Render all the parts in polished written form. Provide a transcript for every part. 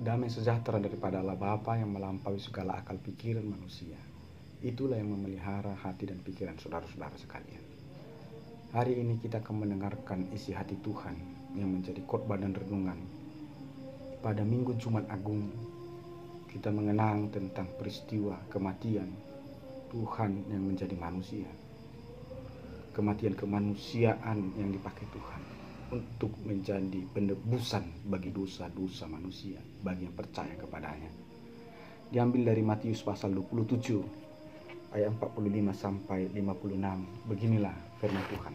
damai sejahtera daripada Allah Bapa yang melampaui segala akal pikiran manusia. Itulah yang memelihara hati dan pikiran saudara-saudara sekalian. Hari ini kita akan mendengarkan isi hati Tuhan yang menjadi khotbah dan renungan. Pada Minggu Jumat Agung, kita mengenang tentang peristiwa kematian Tuhan yang menjadi manusia. Kematian kemanusiaan yang dipakai Tuhan untuk menjadi penebusan bagi dosa-dosa manusia, bagi yang percaya kepadanya. Diambil dari Matius pasal 27 ayat 45 sampai 56. Beginilah firman Tuhan.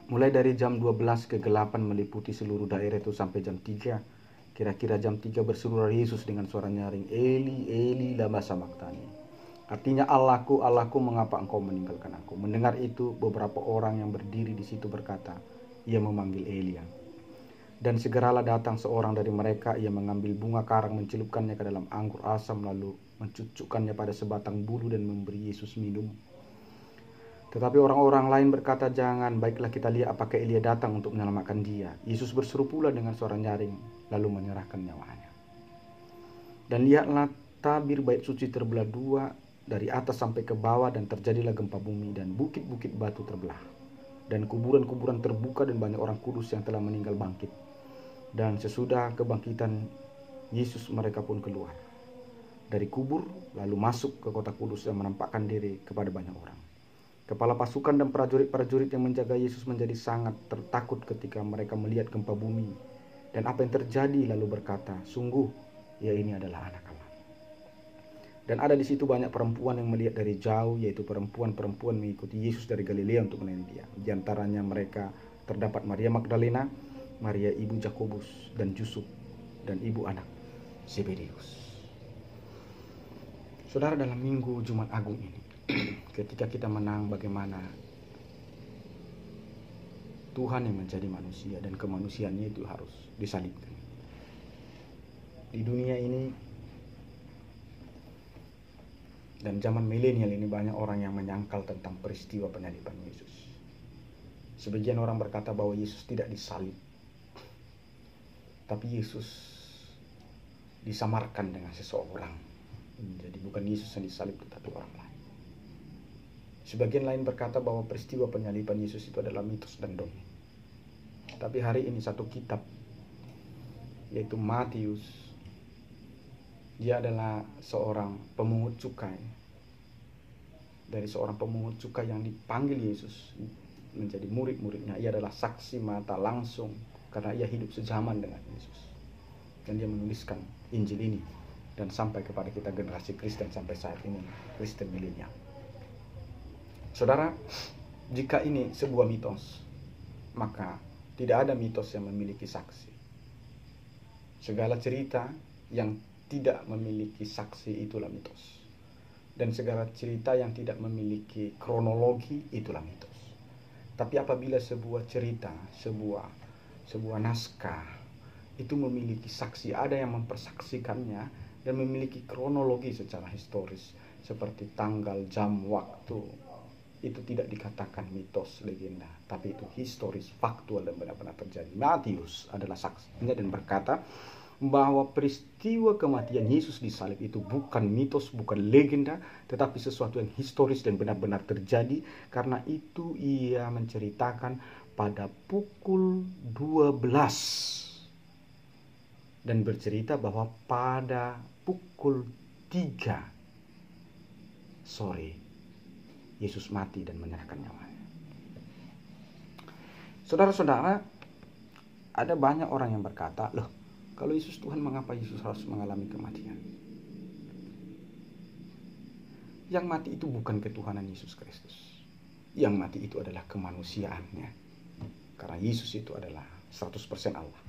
Mulai dari jam 12 kegelapan meliputi seluruh daerah itu sampai jam 3. Kira-kira jam 3 berseru Yesus dengan suara nyaring, Eli, Eli, lama sabachthani. Artinya, Allahku, Allahku, mengapa engkau meninggalkan aku? Mendengar itu, beberapa orang yang berdiri di situ berkata, ia memanggil Elia. Dan segeralah datang seorang dari mereka, ia mengambil bunga karang, mencelupkannya ke dalam anggur asam, lalu mencucukkannya pada sebatang bulu dan memberi Yesus minum. Tetapi orang-orang lain berkata, jangan, baiklah kita lihat apakah Elia datang untuk menyelamatkan dia. Yesus berseru pula dengan suara nyaring, lalu menyerahkan nyawanya. Dan lihatlah, tabir bait suci terbelah dua, dari atas sampai ke bawah, dan terjadilah gempa bumi, dan bukit-bukit batu terbelah, dan kuburan-kuburan terbuka, dan banyak orang kudus yang telah meninggal bangkit. Dan sesudah kebangkitan Yesus, mereka pun keluar dari kubur, lalu masuk ke kota kudus dan menampakkan diri kepada banyak orang. Kepala pasukan dan prajurit-prajurit yang menjaga Yesus menjadi sangat tertakut ketika mereka melihat gempa bumi dan apa yang terjadi, lalu berkata, sungguh, ya ini adalah anak Allah. Dan ada di situ banyak perempuan yang melihat dari jauh, yaitu perempuan-perempuan mengikuti Yesus dari Galilea untuk melayani dia. Di antaranya mereka terdapat Maria Magdalena, Maria ibu Yakobus dan Yusuf, dan ibu anak Zebedeus. Saudara, dalam Minggu Jumat Agung ini, ketika kita menang bagaimana Tuhan yang menjadi manusia dan kemanusiaannya itu harus disalibkan. Di dunia ini dan zaman milenial ini banyak orang yang menyangkal tentang peristiwa penyaliban Yesus. Sebagian orang berkata bahwa Yesus tidak disalib, tapi Yesus disamarkan dengan seseorang. Jadi bukan Yesus yang disalib, tetapi orang lain. Sebagian lain berkata bahwa peristiwa penyaliban Yesus itu adalah mitos dan dongeng. Tapi hari ini satu kitab, yaitu Matius, dia adalah seorang pemungut cukai. Dari seorang pemungut cukai yang dipanggil Yesus menjadi murid-muridnya. Ia adalah saksi mata langsung karena ia hidup sejaman dengan Yesus. Dan dia menuliskan Injil ini dan sampai kepada kita generasi Kristen sampai saat ini, Kristen milenial. Saudara, jika ini sebuah mitos, maka tidak ada mitos yang memiliki saksi. Segala cerita yang tidak memiliki saksi itulah mitos. Dan segala cerita yang tidak memiliki kronologi itulah mitos. Tapi apabila sebuah cerita, sebuah naskah itu memiliki saksi, ada yang mempersaksikannya dan memiliki kronologi secara historis seperti tanggal, jam, waktu, itu tidak dikatakan mitos, legenda, tapi itu historis, faktual dan benar-benar terjadi. Matius adalah saksinya dan berkata bahwa peristiwa kematian Yesus disalib itu bukan mitos, bukan legenda, tetapi sesuatu yang historis dan benar-benar terjadi. Karena itu ia menceritakan pada pukul 12 dan bercerita bahwa pada pukul 3 sore Yesus mati dan menyerahkan nyawanya. Saudara-saudara, ada banyak orang yang berkata, loh, kalau Yesus Tuhan, mengapa Yesus harus mengalami kematian? Yang mati itu bukan ketuhanan Yesus Kristus. Yang mati itu adalah kemanusiaannya. Karena Yesus itu adalah 100% Allah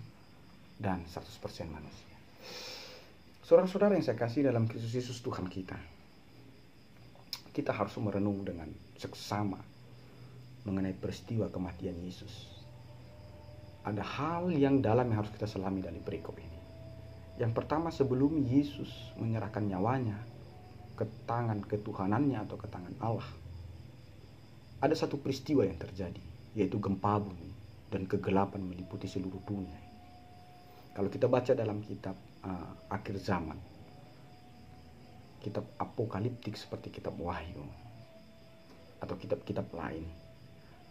dan 100% manusia. Saudara-saudara yang saya kasih dalam Kristus Yesus Tuhan kita, kita harus merenung dengan seksama mengenai peristiwa kematian Yesus. Ada hal yang dalam yang harus kita selami dari perikop ini. Yang pertama, sebelum Yesus menyerahkan nyawanya ke tangan ketuhanannya atau ke tangan Allah, ada satu peristiwa yang terjadi, yaitu gempa bumi dan kegelapan meliputi seluruh dunia. Kalau kita baca dalam kitab akhir zaman, kitab apokaliptik seperti kitab Wahyu atau kitab-kitab lain,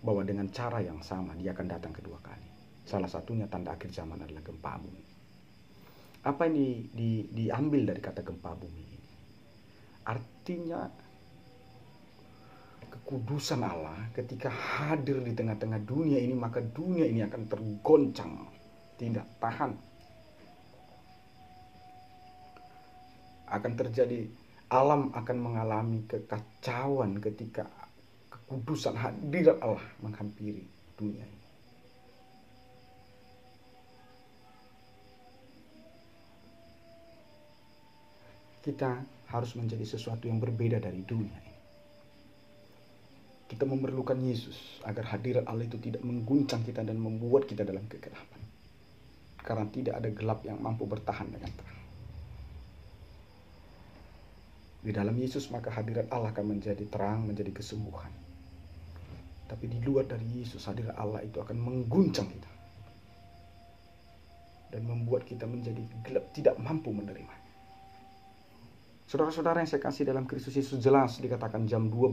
bahwa dengan cara yang sama dia akan datang kedua kali. Salah satunya tanda akhir zaman adalah gempa bumi. Apa yang diambil dari kata gempa bumi ini? Artinya kekudusan Allah ketika hadir di tengah-tengah dunia ini, maka dunia ini akan tergoncang, tidak tahan. Akan terjadi, alam akan mengalami kekacauan ketika kekudusan hadirat Allah menghampiri dunia ini. Kita harus menjadi sesuatu yang berbeda dari dunia ini. Kita memerlukan Yesus agar hadirat Allah itu tidak mengguncang kita dan membuat kita dalam kegelapan. Karena tidak ada gelap yang mampu bertahan dengan terang. Di dalam Yesus maka hadirat Allah akan menjadi terang, menjadi kesembuhan. Tapi di luar dari Yesus, hadirat Allah itu akan mengguncang kita. Dan membuat kita menjadi gelap, tidak mampu menerima. Saudara-saudara yang saya kasih dalam Kristus Yesus, jelas dikatakan jam 12.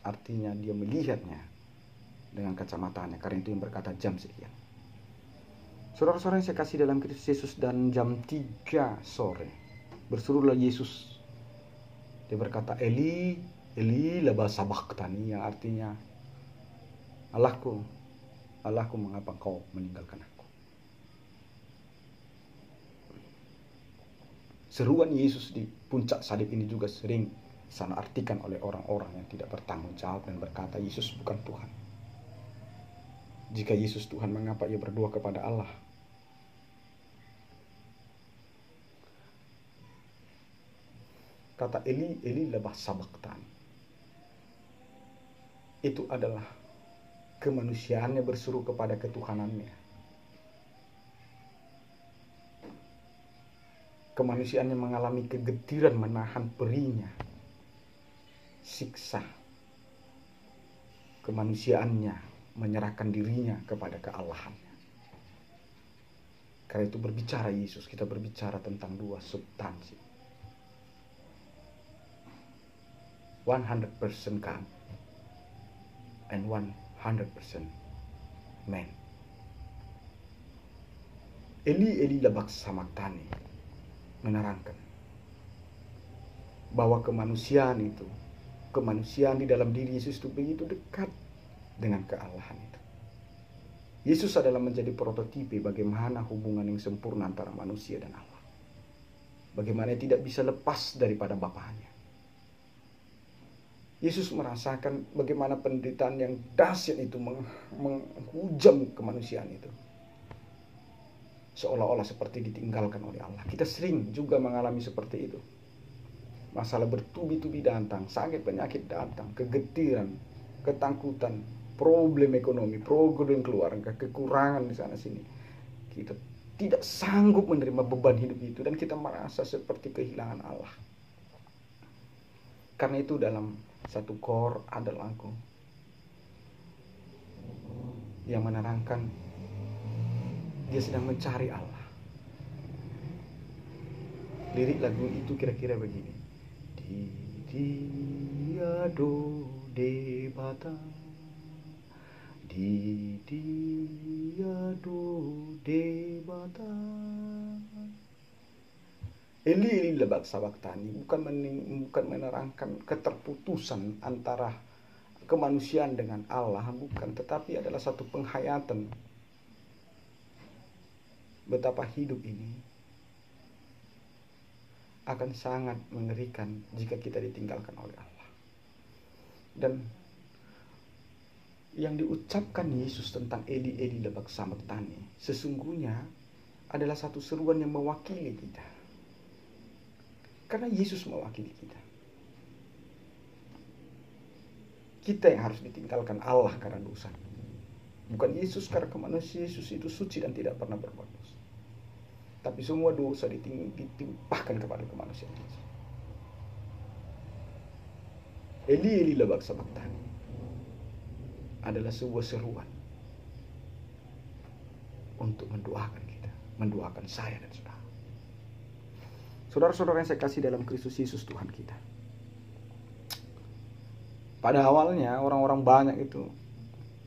Artinya dia melihatnya dengan kacamatanya. Karena itu yang berkata jam sekian. Saudara-saudara yang saya kasih dalam Kristus Yesus, dan jam 3 sore berserulah Yesus. Dia berkata, Eli, Eli lama sabachthani, yang artinya, Allahku, Allahku, mengapa kau meninggalkan aku? Seruan Yesus di puncak salib ini juga sering salah artikan oleh orang-orang yang tidak bertanggung jawab dan berkata Yesus bukan Tuhan. Jika Yesus Tuhan, mengapa ia berdoa kepada Allah? Kata Eli, Eli lama sabachthani, itu adalah kemanusiaannya berseru kepada ketuhanannya. Kemanusiaannya mengalami kegetiran menahan perihnya siksa. Kemanusiaannya menyerahkan dirinya kepada keallahannya. Karena itu berbicara Yesus, kita berbicara tentang dua substansi. 100% God and 100% man. Eli lama sabachthani menerangkan bahwa kemanusiaan itu, kemanusiaan di dalam diri Yesus itu begitu dekat dengan keallahan itu. Yesus adalah menjadi prototipe bagaimana hubungan yang sempurna antara manusia dan Allah. Bagaimana tidak bisa lepas daripada Bapaknya. Yesus merasakan bagaimana penderitaan yang dahsyat itu menghujam kemanusiaan itu. Seolah-olah seperti ditinggalkan oleh Allah. Kita sering juga mengalami seperti itu. Masalah bertubi-tubi datang, sakit penyakit datang, kegetiran, ketakutan, problem ekonomi, problem keluarga, kekurangan di sana sini. Kita tidak sanggup menerima beban hidup itu dan kita merasa seperti kehilangan Allah. Karena itu dalam satu kor ada lagu yang menerangkan dia sedang mencari Allah. Lirik lagu itu kira-kira begini. Di dia do debata, di dia do debata. Eli lama sabachthani bukan menerangkan keterputusan antara kemanusiaan dengan Allah, bukan, tetapi adalah satu penghayatan betapa hidup ini akan sangat mengerikan jika kita ditinggalkan oleh Allah. Dan yang diucapkan Yesus tentang Eli lama sabachthani sesungguhnya adalah satu seruan yang mewakili kita. Karena Yesus mewakili kita. Kita yang harus ditinggalkan Allah karena dosa. Bukan Yesus karena kemanusiaan. Yesus itu suci dan tidak pernah berbuat dosa. Tapi semua dosa ditimpahkan kepada kemanusiaan Yesus. Eli lama sabachthani adalah sebuah seruan untuk mendoakan kita. mendoakan saya dan saudara. Saudara-saudara yang saya kasih dalam Kristus Yesus Tuhan kita. Pada awalnya orang-orang banyak itu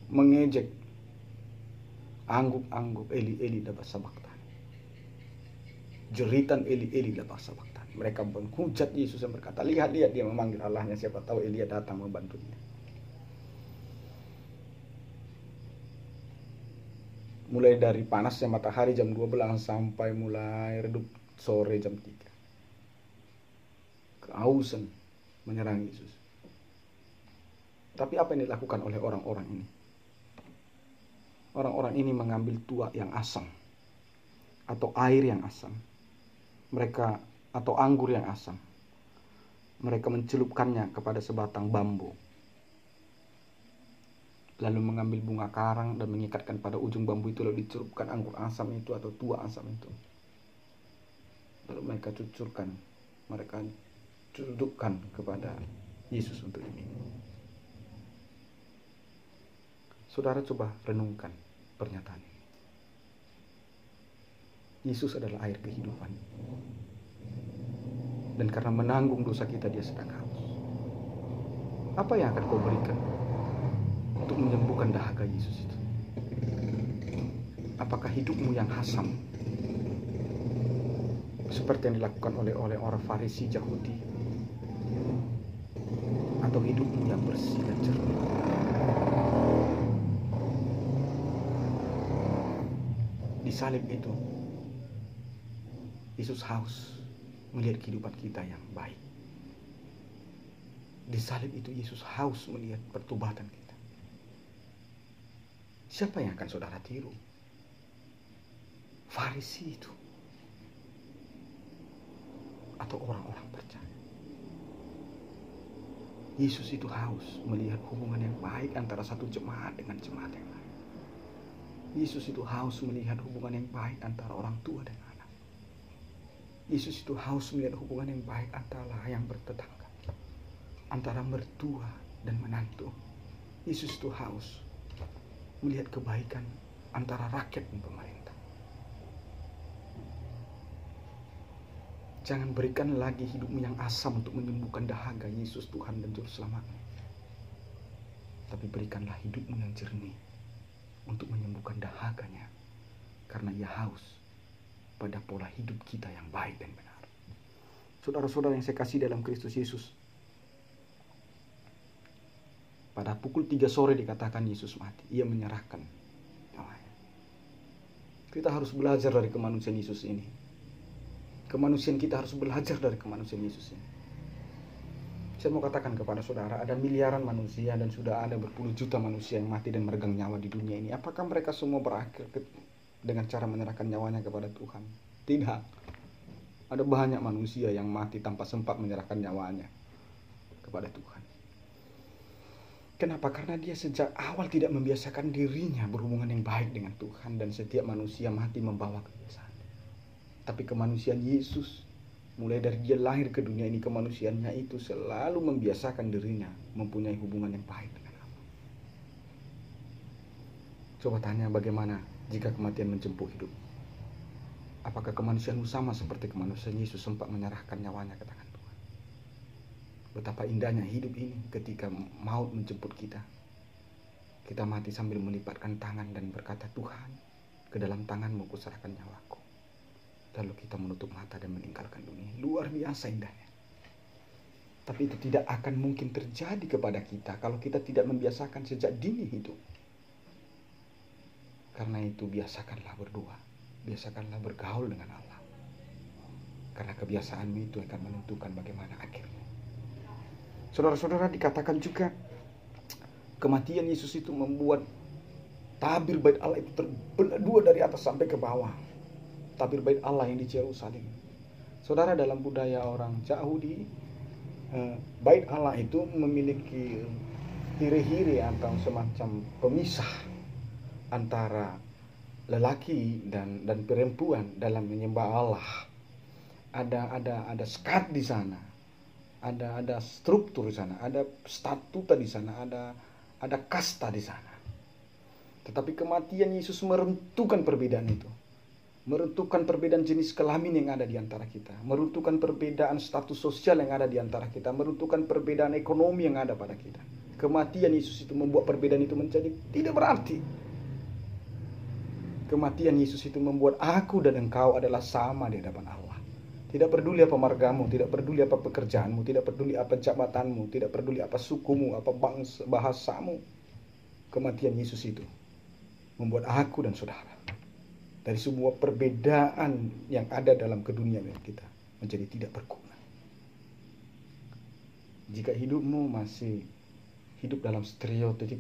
mengejek, angguk-angguk, Eli Eli lama sabachthani. Jeritan Eli Eli lama sabachthani. Mereka menghujat Yesus dan berkata, lihat dia memanggil Allahnya, siapa tahu Elia datang membantunya. Mulai dari panasnya matahari jam 12 sampai mulai redup sore jam 3. Kehausan menyerang Yesus. Tapi apa yang dilakukan oleh orang-orang ini? Orang-orang ini mengambil tuak yang asam atau air yang asam. Mereka atau anggur yang asam. Mereka mencelupkannya kepada sebatang bambu. Lalu mengambil bunga karang dan mengikatkan pada ujung bambu itu, lalu dicelupkan anggur asam itu atau tuak asam itu. Lalu mereka cucurkan, mereka dudukkan kepada Yesus untuk diminum. Saudara coba renungkan pernyataan ini. Yesus adalah air kehidupan. Dan karena menanggung dosa kita, dia sedang haus. Apa yang akan kau berikan untuk menyembuhkan dahaga Yesus itu? Apakah hidupmu yang hasam seperti yang dilakukan oleh orang Farisi Yahudi, atau hidupmu yang bersih dan jernih? Di salib itu Yesus haus melihat kehidupan kita yang baik. Di salib itu Yesus haus melihat pertobatan kita. Siapa yang akan saudara tiru? Farisi itu atau orang-orang percaya? Yesus itu haus melihat hubungan yang baik antara satu jemaat dengan jemaat yang lain. Yesus itu haus melihat hubungan yang baik antara orang tua dan anak. Yesus itu haus melihat hubungan yang baik antara yang bertetangga, antara mertua dan menantu. Yesus itu haus melihat kebaikan antara rakyat dan pemerintah. Jangan berikan lagi hidupmu yang asam untuk menyembuhkan dahaga Yesus Tuhan dan Juru Selamatmu. Tapi berikanlah hidupmu yang jernih untuk menyembuhkan dahaganya, karena ia haus pada pola hidup kita yang baik dan benar. Saudara-saudara yang saya kasih dalam Kristus Yesus, pada pukul 3 sore dikatakan Yesus mati. Ia menyerahkan nyawanya. Kita harus belajar dari kemanusiaan Yesus ini. Kemanusiaan kita harus belajar dari kemanusiaan Yesus ini. Saya mau katakan kepada saudara, ada miliaran manusia dan sudah ada berpuluh juta manusia yang mati dan meregang nyawa di dunia ini. Apakah mereka semua berakhir dengan cara menyerahkan nyawanya kepada Tuhan? Tidak. Ada banyak manusia yang mati tanpa sempat menyerahkan nyawanya kepada Tuhan. Kenapa? Karena dia sejak awal tidak membiasakan dirinya berhubungan yang baik dengan Tuhan, dan setiap manusia mati membawa kebiasaan. Tapi kemanusiaan Yesus, mulai dari dia lahir ke dunia ini, kemanusiaannya itu selalu membiasakan dirinya mempunyai hubungan yang baik dengan Allah. Coba tanya, bagaimana jika kematian menjemput hidup? Apakah kemanusiaanmu sama seperti kemanusiaan Yesus sempat menyerahkan nyawanya ke tangan Tuhan? Betapa indahnya hidup ini ketika maut menjemput kita. Kita mati sambil melipatkan tangan dan berkata, Tuhan, ke dalam tanganmu kuserahkan nyawaku. Lalu kita menutup mata dan meninggalkan dunia. Luar biasa indahnya. Tapi itu tidak akan mungkin terjadi kepada kita kalau kita tidak membiasakan sejak dini hidup. Karena itu biasakanlah berdoa. Biasakanlah bergaul dengan Allah. Karena kebiasaanmu itu akan menentukan bagaimana akhirnya. Saudara-saudara, dikatakan juga kematian Yesus itu membuat tabir bait Allah itu terbelah dua dari atas sampai ke bawah. Tabir bait Allah yang di Yerusalem. Saudara, dalam budaya orang Yahudi, bait Allah itu memiliki hiri-hiri atau semacam pemisah antara lelaki dan perempuan dalam menyembah Allah. Ada sekat di sana, ada struktur di sana, ada statuta di sana, ada kasta di sana. Tetapi kematian Yesus meruntuhkan perbedaan itu. meruntuhkan perbedaan jenis kelamin yang ada di antara kita, meruntuhkan perbedaan status sosial yang ada di antara kita, meruntuhkan perbedaan ekonomi yang ada pada kita. Kematian Yesus itu membuat perbedaan itu menjadi tidak berarti. Kematian Yesus itu membuat aku dan engkau adalah sama di hadapan Allah. Tidak peduli apa margamu, tidak peduli apa pekerjaanmu, tidak peduli apa jabatanmu, tidak peduli apa sukumu, apa bangsa, bahasamu. Kematian Yesus itu membuat aku dan saudara dari semua perbedaan yang ada dalam keduniaan kita menjadi tidak berguna. Jika hidupmu masih hidup dalam stereotip,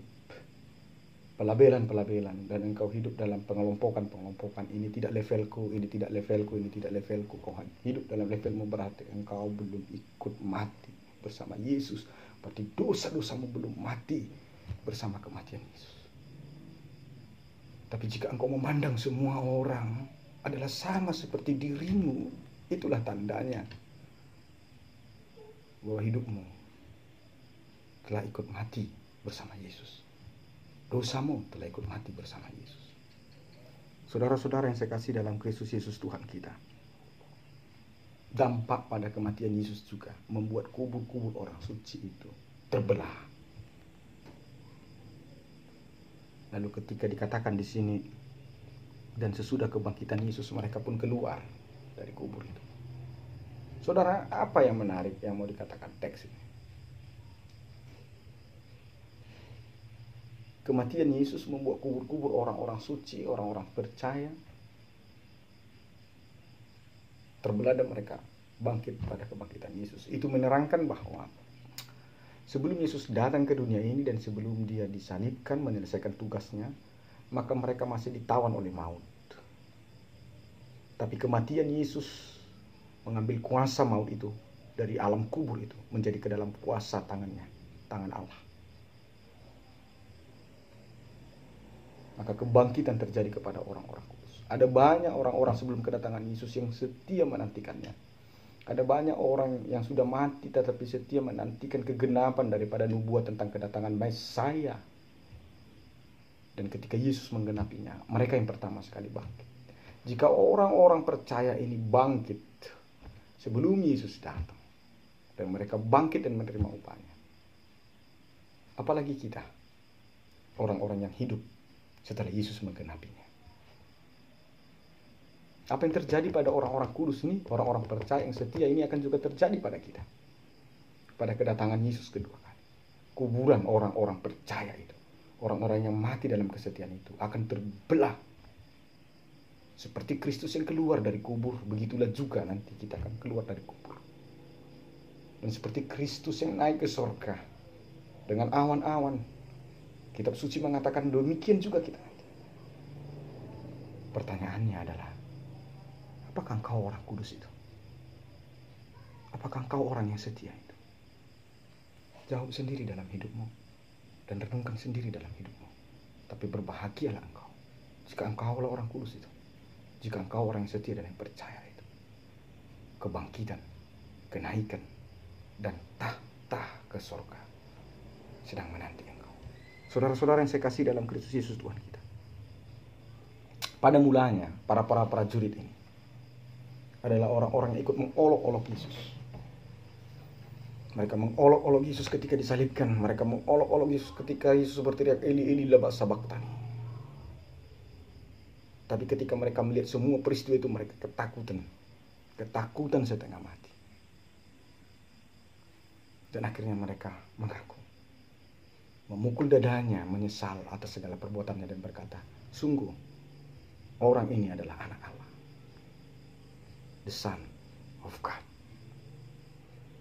pelabelan-pelabelan, dan engkau hidup dalam pengelompokan-pengelompokan, ini tidak levelku, ini tidak levelku, ini tidak levelku, kau hidup dalam levelmu, berarti engkau belum ikut mati bersama Yesus. Berarti dosa-dosamu belum mati bersama kematian Yesus. Tapi jika engkau memandang semua orang adalah sama seperti dirimu, itulah tandanya bahwa hidupmu telah ikut mati bersama Yesus. Dosamu telah ikut mati bersama Yesus. Saudara-saudara yang saya kasih dalam Kristus Yesus Tuhan kita, dampak pada kematian Yesus juga membuat kubur-kubur orang suci itu terbelah. Lalu ketika dikatakan di sini, dan sesudah kebangkitan Yesus mereka pun keluar dari kubur itu. Saudara, apa yang menarik yang mau dikatakan teks ini? Kematian Yesus membuat kubur-kubur orang-orang suci, orang-orang percaya terbelah dan mereka bangkit pada kebangkitan Yesus. Itu menerangkan bahwa sebelum Yesus datang ke dunia ini dan sebelum dia disalibkan menyelesaikan tugasnya, maka mereka masih ditawan oleh maut. Tapi kematian Yesus mengambil kuasa maut itu dari alam kubur itu menjadi ke dalam kuasa tangannya, tangan Allah. Maka kebangkitan terjadi kepada orang-orang kudus. Ada banyak orang-orang sebelum kedatangan Yesus yang setia menantikannya. Ada banyak orang yang sudah mati tetapi setia menantikan kegenapan daripada nubuat tentang kedatangan Mesias. Dan ketika Yesus menggenapinya, mereka yang pertama sekali bangkit. Jika orang-orang percaya ini bangkit sebelum Yesus datang, dan mereka bangkit dan menerima upahnya, apalagi kita, orang-orang yang hidup setelah Yesus menggenapinya. Apa yang terjadi pada orang-orang kudus ini, orang-orang percaya yang setia ini akan juga terjadi pada kita. Pada kedatangan Yesus kedua kali. Kuburan orang-orang percaya itu, orang-orang yang mati dalam kesetiaan itu akan terbelah. Seperti Kristus yang keluar dari kubur, begitulah juga nanti kita akan keluar dari kubur. Dan seperti Kristus yang naik ke surga dengan awan-awan, kitab suci mengatakan demikian juga kita nanti. Pertanyaannya adalah, apakah engkau orang kudus itu? Apakah engkau orang yang setia itu? Jawab sendiri dalam hidupmu dan renungkan sendiri dalam hidupmu. Tapi berbahagialah engkau jika engkau adalah orang kudus itu. Jika engkau orang yang setia dan yang percaya itu. Kebangkitan, kenaikan, dan tahta ke surga sedang menanti engkau. Saudara-saudara yang saya kasih dalam Kristus Yesus Tuhan kita. Pada mulanya para prajurit ini adalah orang-orang yang ikut mengolok-olok Yesus. Mereka mengolok-olok Yesus ketika disalibkan. Mereka mengolok-olok Yesus ketika Yesus berteriak, Eli, Eli, lama sabachthani. Tapi ketika mereka melihat semua peristiwa itu, mereka ketakutan. Ketakutan setengah mati. Dan akhirnya mereka mengaku. Memukul dadanya, menyesal atas segala perbuatannya dan berkata, sungguh, orang ini adalah anak Allah. The Son of God.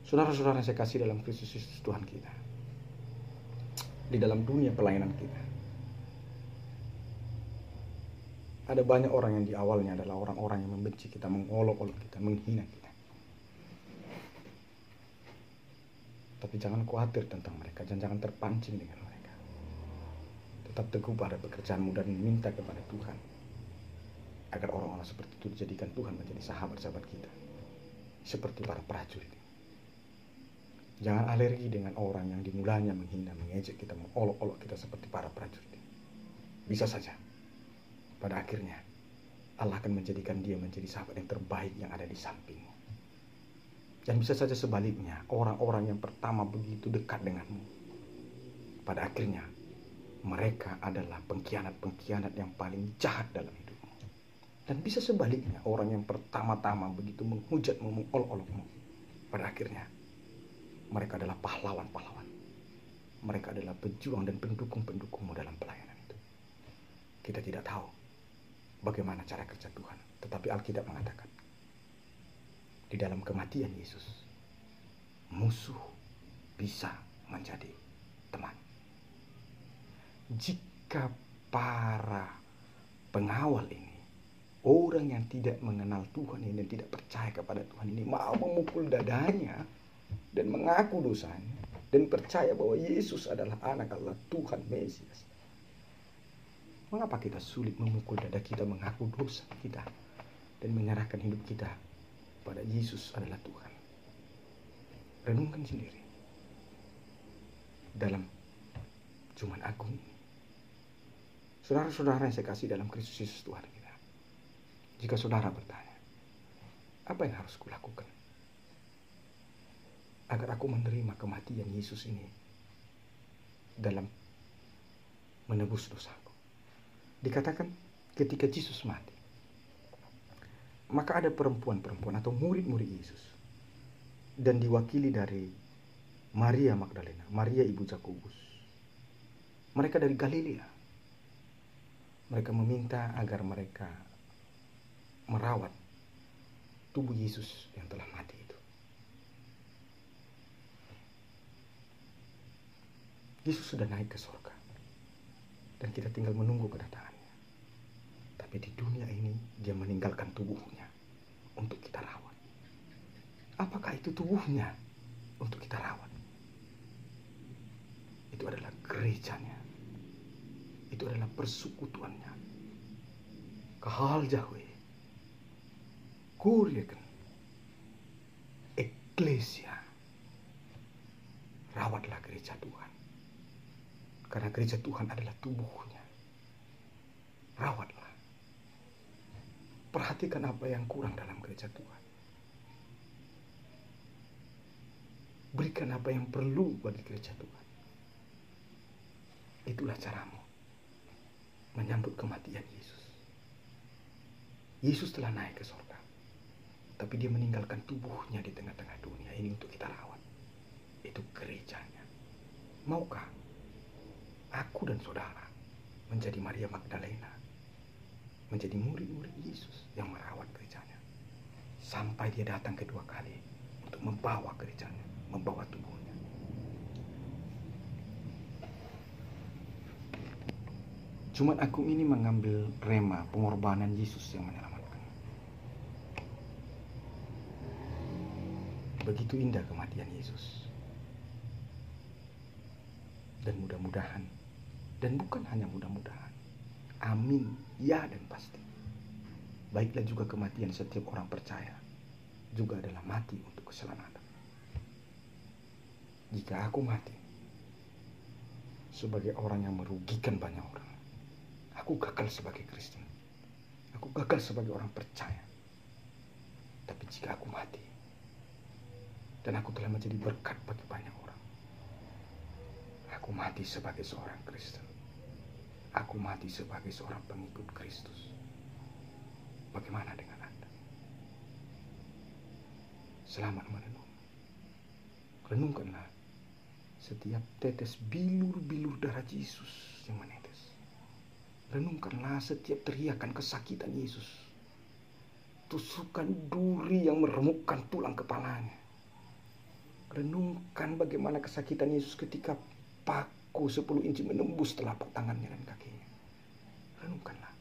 Saudara-saudara yang saya kasih dalam Kristus Yesus Tuhan kita. Di dalam dunia pelayanan kita. Ada banyak orang yang di awalnya adalah orang-orang yang membenci kita, mengolok-olok kita, menghina kita. Tapi jangan khawatir tentang mereka, jangan terpancing dengan mereka. Tetap teguh pada pekerjaanmu dan minta kepada Tuhan agar orang-orang seperti itu dijadikan Tuhan menjadi sahabat-sahabat kita, seperti para prajurit. Jangan alergi dengan orang yang dimulanya menghina, mengejek kita, mengolok-olok kita seperti para prajurit. Bisa saja pada akhirnya Allah akan menjadikan dia menjadi sahabat yang terbaik yang ada di sampingmu. Dan bisa saja sebaliknya, orang-orang yang pertama begitu dekat denganmu, pada akhirnya mereka adalah pengkhianat-pengkhianat yang paling jahat dalam hidupmu. Dan bisa sebaliknya, orang yang pertama-tama begitu menghujatmu, mengolok-olokmu, pada akhirnya mereka adalah pahlawan-pahlawan. Mereka adalah pejuang dan pendukung-pendukungmu dalam pelayanan itu. Kita tidak tahu bagaimana cara kerja Tuhan, tetapi Alkitab mengatakan, di dalam kematian Yesus, musuh bisa menjadi teman. Jika para pengawal ini, orang yang tidak mengenal Tuhan ini dan tidak percaya kepada Tuhan ini, mau memukul dadanya dan mengaku dosanya dan percaya bahwa Yesus adalah anak Allah, Tuhan Mesias, mengapa kita sulit memukul dada kita, mengaku dosa kita dan menyerahkan hidup kita pada Yesus adalah Tuhan? Renungkan sendiri dalam Jumat Agung ini. Saudara-saudara yang saya kasih dalam Kristus Yesus Tuhan kita, jika saudara bertanya, apa yang harus kulakukan agar aku menerima kematian Yesus ini dalam menebus dosaku? Dikatakan ketika Yesus mati, maka ada perempuan-perempuan atau murid-murid Yesus, dan diwakili dari Maria Magdalena, Maria ibu Yakobus. Mereka dari Galilea. Mereka meminta agar mereka merawat tubuh Yesus yang telah mati itu. Yesus sudah naik ke surga dan kita tinggal menunggu kedatangannya. Tapi di dunia ini dia meninggalkan tubuhnya untuk kita rawat. Apakah itu tubuhnya untuk kita rawat? Itu adalah gerejanya. Itu adalah persekutuannya. Kahal Yahweh, Kuriakan, Eklesia. Rawatlah gereja Tuhan. Karena gereja Tuhan adalah tubuhnya. Rawatlah. Perhatikan apa yang kurang dalam gereja Tuhan. Berikan apa yang perlu bagi gereja Tuhan. Itulah caramu menyambut kematian Yesus. Yesus telah naik ke surga, tapi dia meninggalkan tubuhnya di tengah-tengah dunia ini untuk kita rawat. Itu gerejanya. Maukah aku dan saudara menjadi Maria Magdalena, menjadi murid-murid Yesus yang merawat gerejanya sampai dia datang kedua kali untuk membawa gerejanya, membawa tubuhnya? Jumat Agung ini mengambil rema pengorbanan Yesus yang menyelamatkan. Begitu indah kematian Yesus. Dan mudah-mudahan, dan bukan hanya mudah-mudahan, amin, ya dan pasti, baiklah juga kematian setiap orang percaya juga adalah mati untuk keselamatan. Jika aku mati sebagai orang yang merugikan banyak orang, aku gagal sebagai Kristen, aku gagal sebagai orang percaya. Tapi jika aku mati dan aku telah menjadi berkat bagi banyak orang, aku mati sebagai seorang Kristen, aku mati sebagai seorang pengikut Kristus. Bagaimana dengan Anda? Selamat merenung. Renungkanlah setiap tetes bilur-bilur darah Yesus yang menetes. Renungkanlah setiap teriakan kesakitan Yesus, tusukan duri yang meremukkan tulang kepalanya. Renungkan bagaimana kesakitan Yesus ketika paku 10 inci menembus telapak tangannya dan kakinya. Renungkanlah.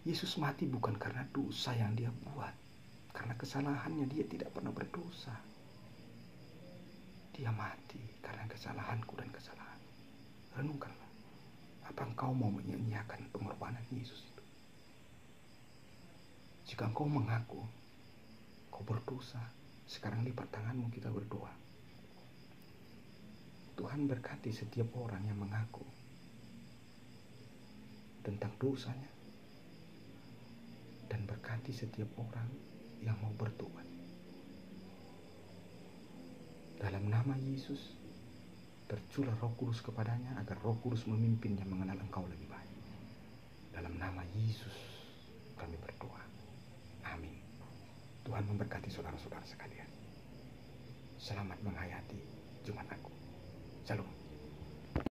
Yesus mati bukan karena dosa yang dia buat, karena kesalahannya dia tidak pernah berdosa. Dia mati karena kesalahanku dan kesalahan. Renungkanlah. Apa engkau mau menyanyiakan pengorbanan Yesus itu? Jika engkau mengaku kau berdosa, sekarang lipat tanganmu, kita berdoa. Tuhan berkati setiap orang yang mengaku tentang dosanya. dan berkati setiap orang yang mau bertobat. Dalam nama Yesus, tercurah Roh Kudus kepadanya agar Roh Kudus memimpinnya mengenal Engkau lebih baik. Dalam nama Yesus kami berdoa. Amin. Tuhan memberkati saudara-saudara sekalian. Selamat menghayati Jumat Agung. Shalom.